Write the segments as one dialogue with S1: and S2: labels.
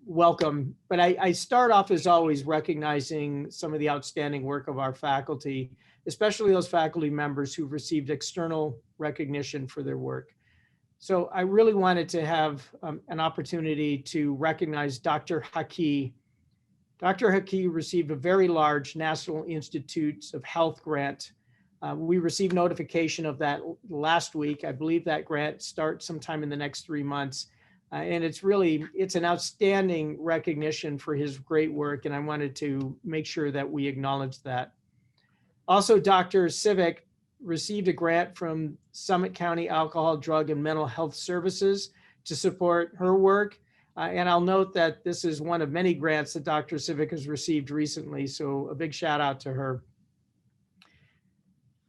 S1: welcome, but I start off as always recognizing some of the outstanding work of our faculty, especially those faculty members who've received external recognition for their work. So I really wanted to have an opportunity to recognize Dr. Haki. Dr. Haki received a very large National Institutes of Health grant. We received notification of that last week. I believe that grant starts sometime in the next 3 months. And it's an outstanding recognition for his great work. And I wanted to make sure that we acknowledge that. Also, Dr. Civic received a grant from Summit County Alcohol, Drug, and Mental Health Services to support her work. And I'll note that this is one of many grants that Dr. Civic has received recently. So a big shout out to her.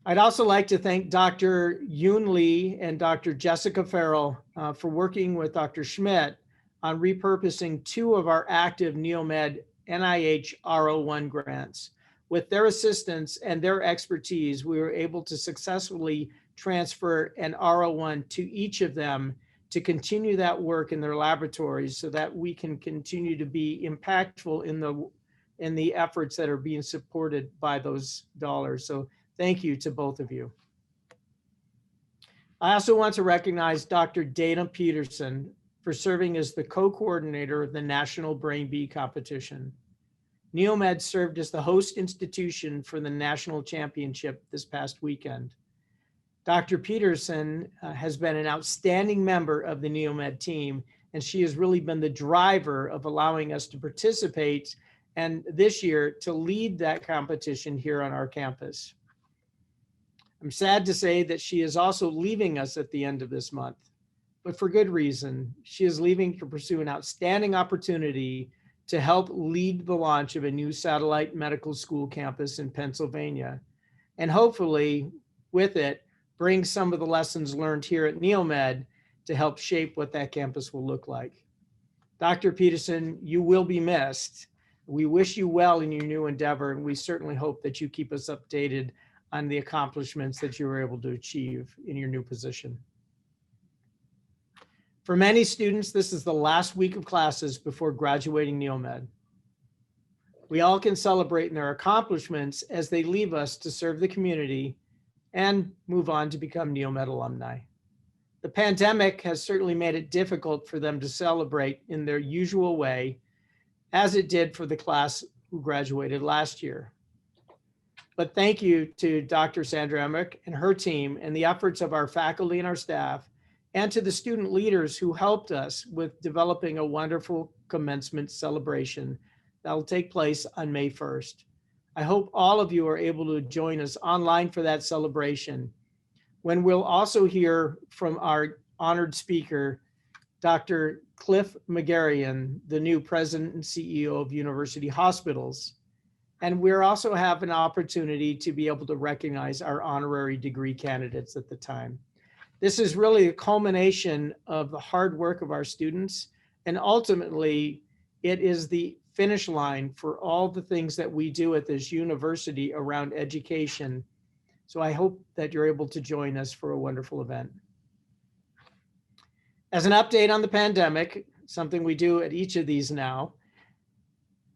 S1: I'd also like to thank Dr. Yoon Lee and Dr. Jessica Farrell for working with Dr. Schmidt on repurposing 2 of our active NeoMed NIH R01 grants. With their assistance and their expertise, we were able to successfully transfer an R01 to each of them to continue that work in their laboratories so that we can continue to be impactful in the efforts that are being supported by those dollars. So thank you to both of you. I also want to recognize Dr. Dana Peterson for serving as the co-coordinator of the National Brain Bee Competition. NeoMed served as the host institution for the national championship this past weekend. Dr. Peterson has been an outstanding member of the NeoMed team, and she has really been the driver of allowing us to participate and this year to lead that competition here on our campus. I'm sad to say that she is also leaving us at the end of this month, but for good reason. She is leaving to pursue an outstanding opportunity to help lead the launch of a new satellite medical school campus in Pennsylvania, and hopefully with it, bring some of the lessons learned here at NeoMed to help shape what that campus will look like. Dr. Peterson, you will be missed. We wish you well in your new endeavor, and we certainly hope that you keep us updated on the accomplishments that you were able to achieve in your new position. For many students, this is the last week of classes before graduating NeoMed. We all can celebrate in their accomplishments as they leave us to serve the community and move on to become NeoMed alumni. The pandemic has certainly made it difficult for them to celebrate in their usual way, as it did for the class who graduated last year. But thank you to Dr. Sandra Emmerich and her team and the efforts of our faculty and our staff, and to the student leaders who helped us with developing a wonderful commencement celebration that will take place on May 1st. I hope all of you are able to join us online for that celebration, when we'll also hear from our honored speaker, Dr. Cliff Magarian, the new president and CEO of University Hospitals. And we'll also have an opportunity to be able to recognize our honorary degree candidates at the time. This is really a culmination of the hard work of our students, and ultimately it is the finish line for all the things that we do at this university around education. So I hope that you're able to join us for a wonderful event. As an update on the pandemic, something we do at each of these now,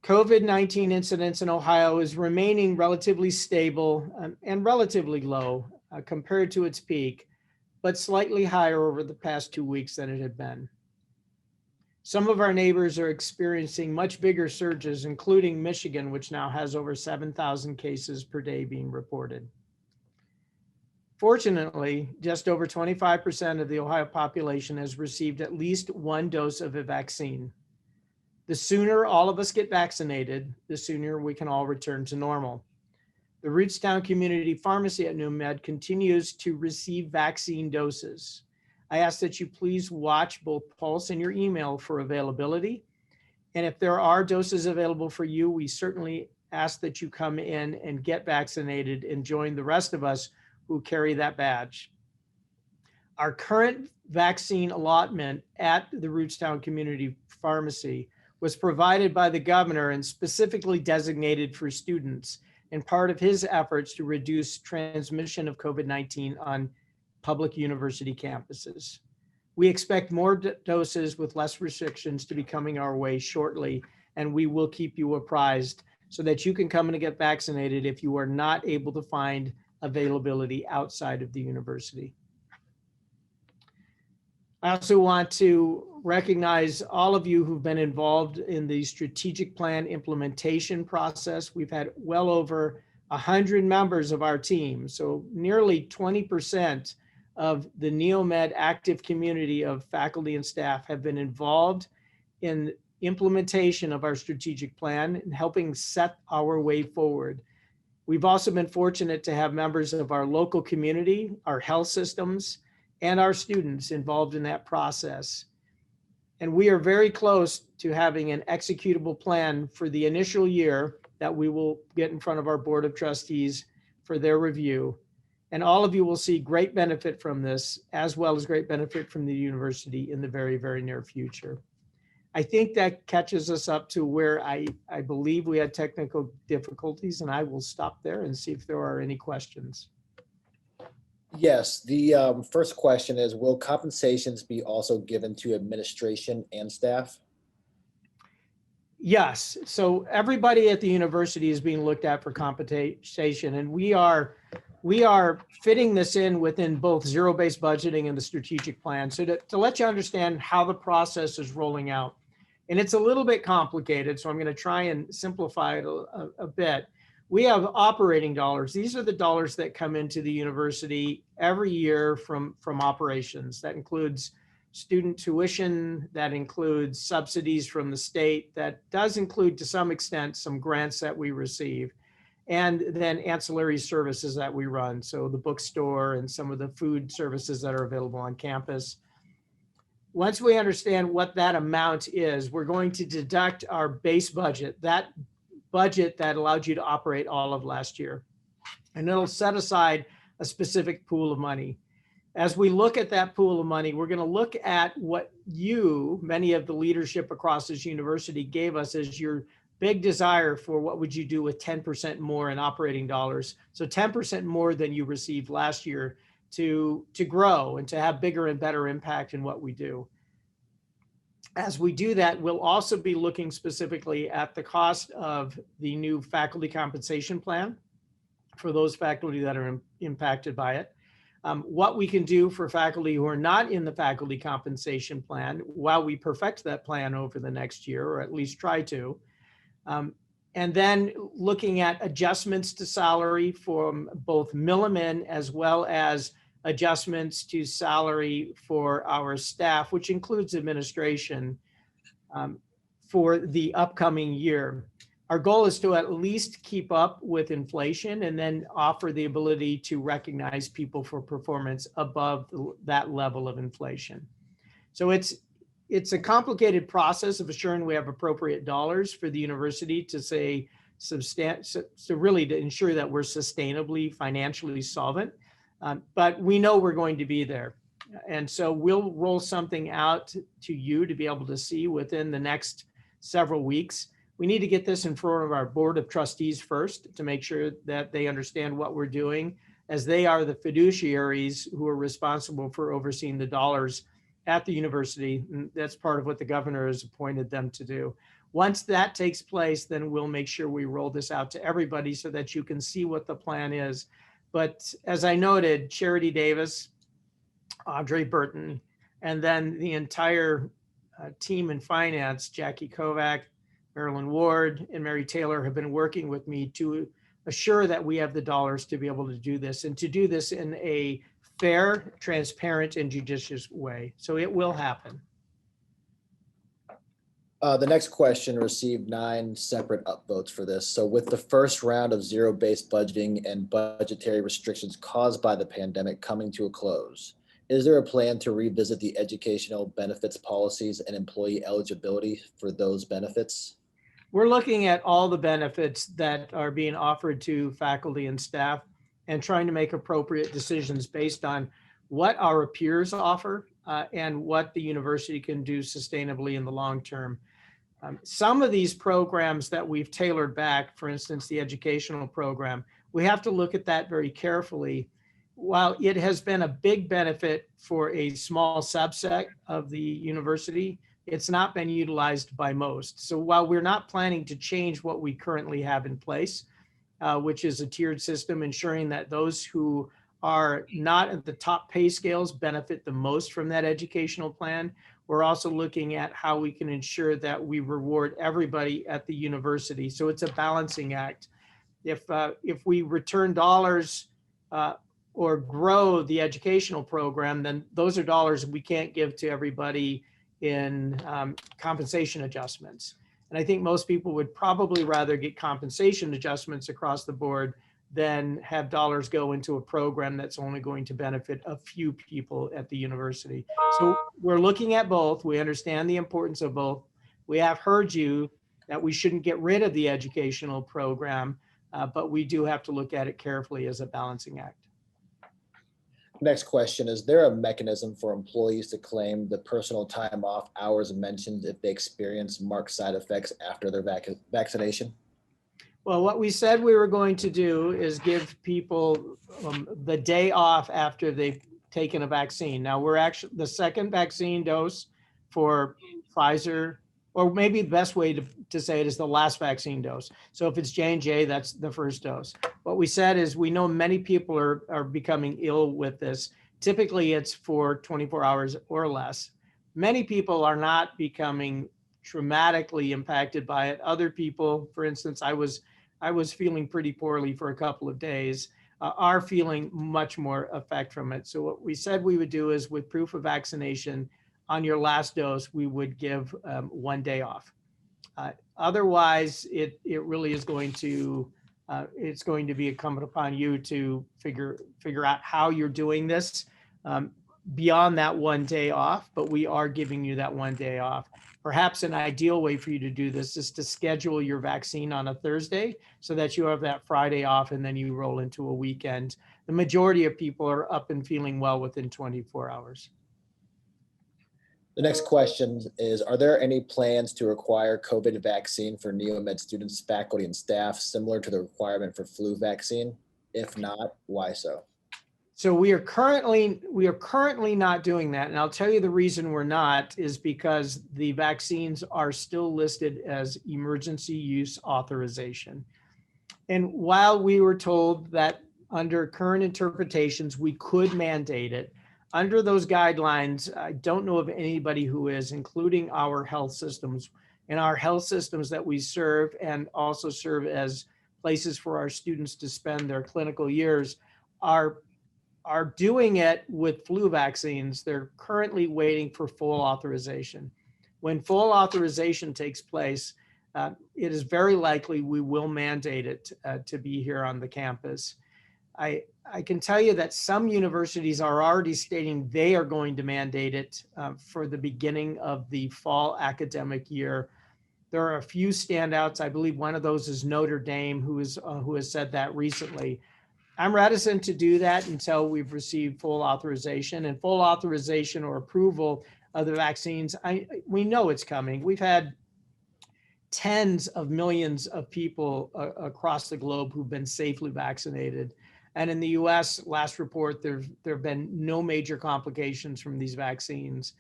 S1: COVID-19 incidence in Ohio is remaining relatively stable and relatively low compared to its peak, but slightly higher over the past 2 weeks than it had been. Some of our neighbors are experiencing much bigger surges, including Michigan, which now has over 7,000 cases per day being reported. Fortunately, just over 25% of the Ohio population has received at least 1 dose of a vaccine. The sooner all of us get vaccinated, the sooner we can all return to normal. The Rootstown Community Pharmacy at NeoMed continues to receive vaccine doses. I ask that you please watch both Pulse and your email for availability. And if there are doses available for you, we certainly ask that you come in and get vaccinated and join the rest of us who carry that badge. Our current vaccine allotment at the Rootstown Community Pharmacy was provided by the governor and specifically designated for students and part of his efforts to reduce transmission of COVID-19 on public university campuses. We expect more doses with less restrictions to be coming our way shortly, and we will keep you apprised so that you can come and get vaccinated if you are not able to find availability outside of the university. I also want to recognize all of you who've been involved in the strategic plan implementation process. We've had well over 100 members of our team, so nearly 20% of the NeoMed active community of faculty and staff have been involved in implementation of our strategic plan and helping set our way forward. We've also been fortunate to have members of our local community, our health systems, and our students involved in that process. And we are very close to having an executable plan for the initial year that we will get in front of our Board of Trustees for their review. And all of you will see great benefit from this, as well as great benefit from the university in the very, very near future. I think that catches us up to where I believe we had technical difficulties, and I will stop there and see if there are any questions.
S2: Yes, the first question is, will compensations be also given to administration and staff?
S1: Yes, so everybody at the university is being looked at for compensation, and we are fitting this in within both zero-based budgeting and the strategic plan. So to let you understand how the process is rolling out, and it's a little bit complicated, so I'm going to try and simplify it a bit. We have operating dollars. These are the dollars that come into the university every year from operations. That includes student tuition, that includes subsidies from the state, that does include to some extent some grants that we receive, and then ancillary services that we run. So the bookstore and some of the food services that are available on campus. Once we understand what that amount is, we're going to deduct our base budget, that budget that allowed you to operate all of last year. And it'll set aside a specific pool of money. As we look at that pool of money, we're going to look at what many of the leadership across this university gave us as your big desire for what would you do with 10% more in operating dollars. So 10% more than you received last year to grow and to have bigger and better impact in what we do. As we do that, we'll also be looking specifically at the cost of the new faculty compensation plan for those faculty that are impacted by it. What we can do for faculty who are not in the faculty compensation plan while we perfect that plan over the next year, or at least try to. And then looking at adjustments to salary from both Milliman as well as adjustments to salary for our staff, which includes administration, for the upcoming year. Our goal is to at least keep up with inflation and then offer the ability to recognize people for performance above that level of inflation. So it's a complicated process of assuring we have appropriate dollars for the university to really to ensure that we're sustainably financially solvent. But we know we're going to be there. And so we'll roll something out to you to be able to see within the next several weeks. We need to get this in front of our Board of Trustees first to make sure that they understand what we're doing, as they are the fiduciaries who are responsible for overseeing the dollars at the university. And that's part of what the governor has appointed them to do. Once that takes place, then we'll make sure we roll this out to everybody so that you can see what the plan is. But as I noted, Charity Davis, Audrey Burton, and then the entire team in finance, Jackie Kovac, Marilyn Ward, and Mary Taylor have been working with me to assure that we have the dollars to be able to do this, and to do this in a fair, transparent, and judicious way. So it will happen.
S2: The next question received 9 separate upvotes for this. So with the first round of zero-based budgeting and budgetary restrictions caused by the pandemic coming to a close, is there a plan to revisit the educational benefits policies and employee eligibility for those benefits?
S1: We're looking at all the benefits that are being offered to faculty and staff and trying to make appropriate decisions based on what our peers offer and what the university can do sustainably in the long term. Some of these programs that we've tailored back, for instance, the educational program, we have to look at that very carefully. while it has been a big benefit for a small subset of the university, it's not been utilized by most. So while we're not planning to change what we currently have in place, which is a tiered system, ensuring that those who are not at the top pay scales benefit the most from that educational plan, we're also looking at how we can ensure that we reward everybody at the university. So it's a balancing act. If we return dollars or grow the educational program, then those are dollars we can't give to everybody in compensation adjustments. And I think most people would probably rather get compensation adjustments across the board than have dollars go into a program that's only going to benefit a few people at the university. So we're looking at both. We understand the importance of both. We have heard you that we shouldn't get rid of the educational program, but we do have to look at it carefully as a balancing act.
S2: Next question, is there a mechanism for employees to claim the personal time off hours mentioned if they experience marked side effects after their vaccination?
S1: Well, what we said we were going to do is give people the day off after they've taken a vaccine. Now we're actually the second vaccine dose for Pfizer, or maybe the best way to say it is the last vaccine dose. So if it's J&J, that's the first dose. What we said is we know many people are becoming ill with this. Typically it's for 24 hours or less. Many people are not becoming traumatically impacted by it. Other people, for instance, I was feeling pretty poorly for a couple of days, are feeling much more effect from it. So what we said we would do is with proof of vaccination, on your last dose, we would give 1 day off. Otherwise, it really is going to, it's going to be incumbent upon you to figure out how you're doing this beyond that 1 day off, but we are giving you that 1 day off. Perhaps an ideal way for you to do this is to schedule your vaccine on a Thursday so that you have that Friday off and then you roll into a weekend. The majority of people are up and feeling well within 24 hours.
S2: The next question is, are there any plans to require COVID vaccine for NeoMed students, faculty, and staff similar to the requirement for flu vaccine? If not, why so?
S1: So we are currently not doing that. And I'll tell you the reason we're not is because the vaccines are still listed as emergency use authorization. And while we were told that under current interpretations, we could mandate it, under those guidelines, I don't know of anybody who is, including our health systems. And our health systems that we serve and also serve as places for our students to spend their clinical years are doing it with flu vaccines. They're currently waiting for full authorization. When full authorization takes place, it is very likely we will mandate it to be here on the campus. I can tell you that some universities are already stating they are going to mandate it for the beginning of the fall academic year. There are a few standouts. I believe one of those is Notre Dame, who has said that recently. I'm reticent to do that until we've received full authorization, and full authorization or approval of the vaccines. We know it's coming. We've had tens of millions of people across the globe who've been safely vaccinated. And in the US, last report, there have been no major complications from these vaccines.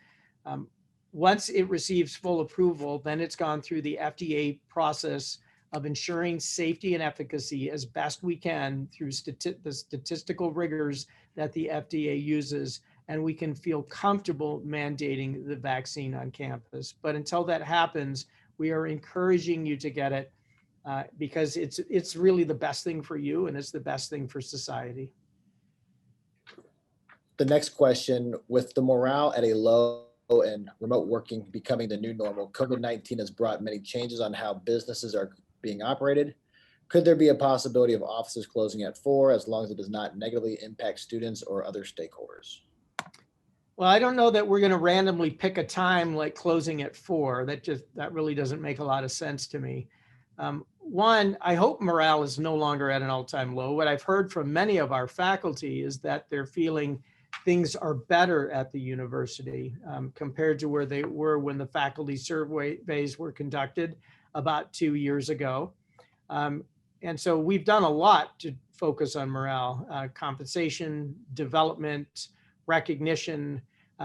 S1: Once it receives full approval, then it's gone through the FDA process of ensuring safety and efficacy as best we can through the statistical rigors that the FDA uses, and we can feel comfortable mandating the vaccine on campus. But until that happens, we are encouraging you to get it because it's really the best thing for you and it's the best thing for society.
S2: The next question, with the morale at a low and remote working becoming the new normal, COVID-19 has brought many changes on how businesses are being operated. Could there be a possibility of offices closing at 4 as long as it does not negatively impact students or other stakeholders?
S1: Well, I don't know that we're going to randomly pick a time like closing at 4. That really doesn't make a lot of sense to me. One, I hope morale is no longer at an all-time low. What I've heard from many of our faculty is that they're feeling things are better at the university compared to where they were when the faculty surveys were conducted about 2 years ago. And so we've done a lot focus on morale, compensation, development, recognition.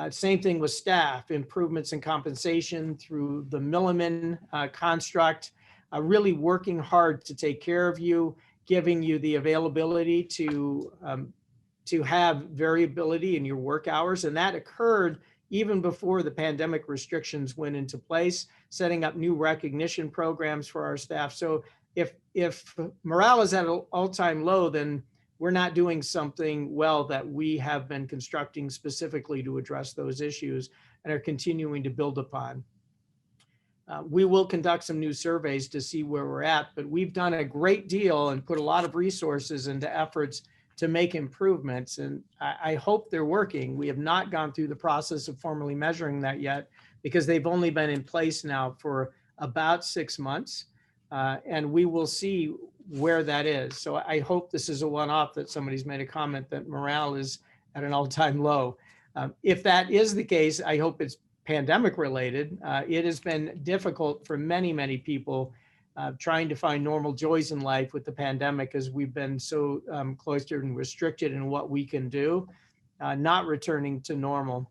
S1: Same thing with staff, improvements in compensation through the Milliman construct, really working hard to take care of you, giving you the availability to have variability in your work hours. And that occurred even before the pandemic restrictions went into place, setting up new recognition programs for our staff. So if morale is at an all-time low, then we're not doing something well that we have been constructing specifically to address those issues and are continuing to build upon. We will conduct some new surveys to see where we're at, but we've done a great deal and put a lot of resources into efforts to make improvements. And I hope they're working. We have not gone through the process of formally measuring that yet because they've only been in place now for about 6 months. And we will see where that is. So I hope this is a one-off, that somebody's made a comment that morale is at an all-time low. If that is the case, I hope it's pandemic related. It has been difficult for many, many people trying to find normal joys in life with the pandemic, as we've been so cloistered and restricted in what we can do, not returning to normal.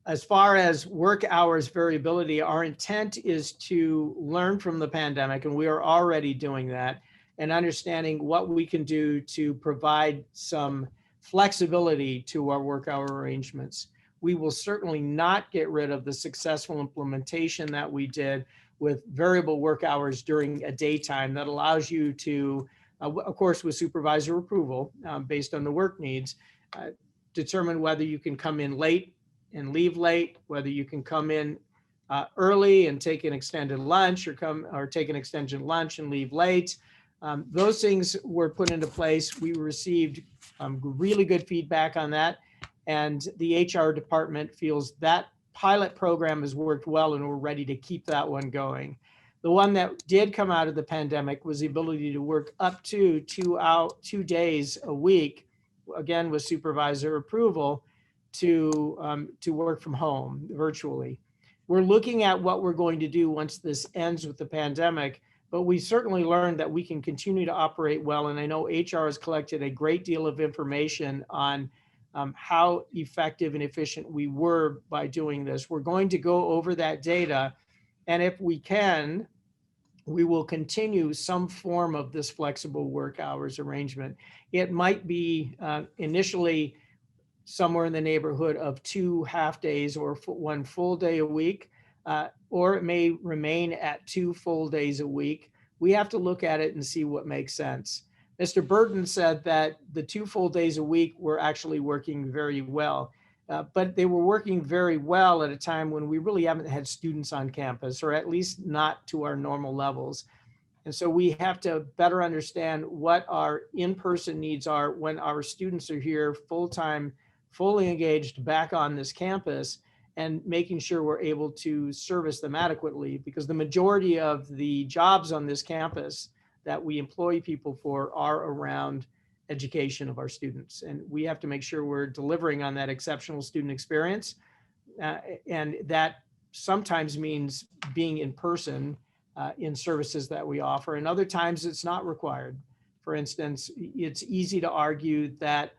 S1: As far as work hours variability, our intent is to learn from the pandemic, and we are already doing that, and understanding what we can do to provide some flexibility to our work hour arrangements. We will certainly not get rid of the successful implementation that we did with variable work hours during a daytime that allows you to, of course, with supervisor approval, based on the work needs, determine whether you can come in late and leave late, whether you can come in early and take an extended lunch, or take an extended lunch and leave late. Those things were put into place. We received really good feedback on that. And the HR department feels that pilot program has worked well, and we're ready to keep that one going. The one that did come out of the pandemic was the ability to work up to 2 days a week, again, with supervisor approval, to work from home virtually. We're looking at what we're going to do once this ends with the pandemic, but we certainly learned that we can continue to operate well. And I know HR has collected a great deal of information on how effective and efficient we were by doing this. We're going to go over that data, and if we can, we will continue some form of this flexible work hours arrangement. It might be initially somewhere in the neighborhood of 2 half days or 1 full day a week, or it may remain at 2 full days a week. We have to look at it and see what makes sense. Mr. Burton said that the 2 full days a week were actually working very well, but they were working very well at a time when we really haven't had students on campus, or at least not to our normal levels. And so we have to better understand what our in-person needs are when our students are here full-time, fully engaged back on this campus, and making sure we're able to service them adequately, because the majority of the jobs on this campus that we employ people for are around education of our students. And we have to make sure we're delivering on that exceptional student experience. And that sometimes means being in person in services that we offer, and other times it's not required. For instance, it's easy to argue that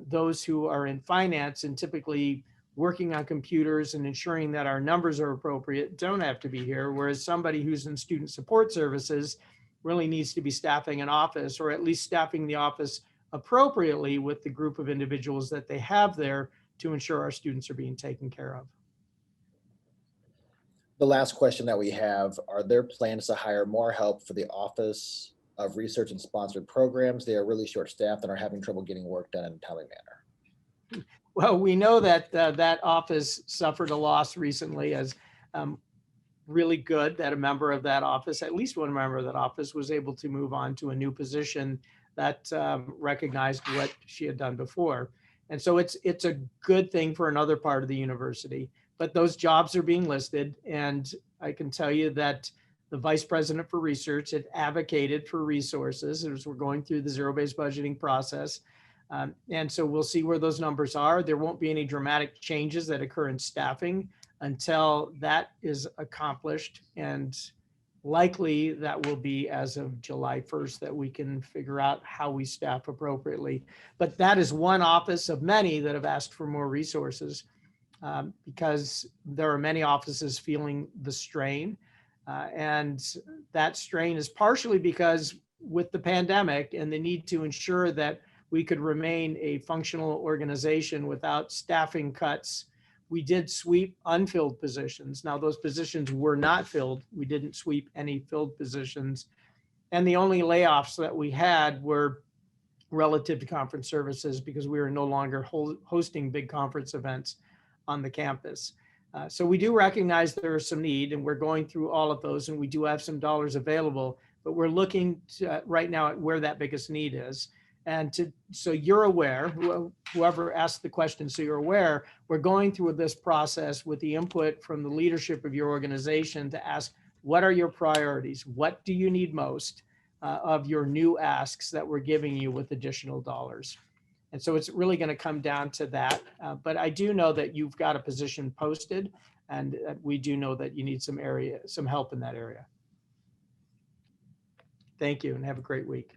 S1: those who are in finance and typically working on computers and ensuring that our numbers are appropriate don't have to be here, whereas somebody who's in student support services really needs to be staffing an office, or at least staffing the office appropriately with the group of individuals that they have there to ensure our students are being taken care of.
S2: The last question that we have, are there plans to hire more help for the Office of Research and Sponsored Programs? They are really short-staffed and are having trouble getting work done in a timely manner.
S1: Well, we know that that office suffered a loss recently, as really good that a member of that office, at least one member of that office, was able to move on to a new position that recognized what she had done before. And so it's a good thing for another part of the university, but those jobs are being listed. And I can tell you that the vice president for research had advocated for resources as we're going through the zero-based budgeting process. And so we'll see where those numbers are. There won't be any dramatic changes that occur in staffing until that is accomplished. And Likely that will be as of July 1st that we can figure out how we staff appropriately. But that is one office of many that have asked for more resources, because there are many offices feeling the strain. And that strain is partially because with the pandemic and the need to ensure that we could remain a functional organization without staffing cuts, we did sweep unfilled positions. Now, those positions were not filled. We didn't sweep any filled positions. And the only layoffs that we had were relative to conference services because we were no longer hosting big conference events on the campus. So we do recognize there is some need, and we're going through all of those, and we do have some dollars available, but we're looking to, right now at where that biggest need is. And so you're aware, whoever asked the question, so you're aware, we're going through this process with the input from the leadership of your organization to ask, what are your priorities? What do you need most of your new asks that we're giving you with additional dollars? And so it's really going to come down to that. But I do know that you've got a position posted, and we do know that you need some help in that area. Thank you, and have a great week.